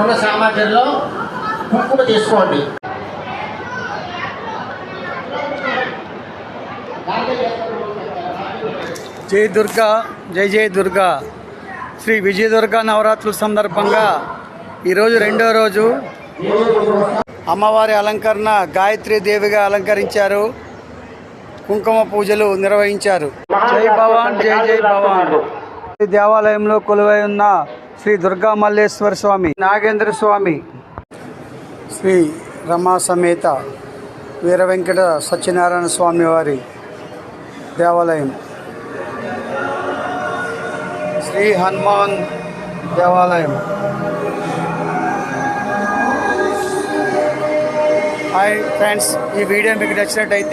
పూల సామాగ్రిలో కుంకుమ తీసుకోండి. జై దుర్గా, జై జై దుర్గా. శ్రీ విజయదుర్గా నవరాత్రుల సందర్భంగా ఈరోజు రెండో రోజు అమ్మవారి అలంకరణ గాయత్రీ దేవిగా అలంకరించారు. కుంకుమ పూజలు నిర్వహించారు. జై భవాన్, జై జై భవాన్. ఈ దేవాలయంలో కొలువై ఉన్న శ్రీ దుర్గా మల్లేశ్వర స్వామి, నాగేంద్ర స్వామి, శ్రీ రమా సమేత వీర వెంకట సత్యనారాయణ స్వామి వారి దేవాలయం, శ్రీ హనుమాన్ దేవాలయం. హాయ్ ఫ్రెండ్స్, ఈ వీడియో మీకు నచ్చినట్టయితే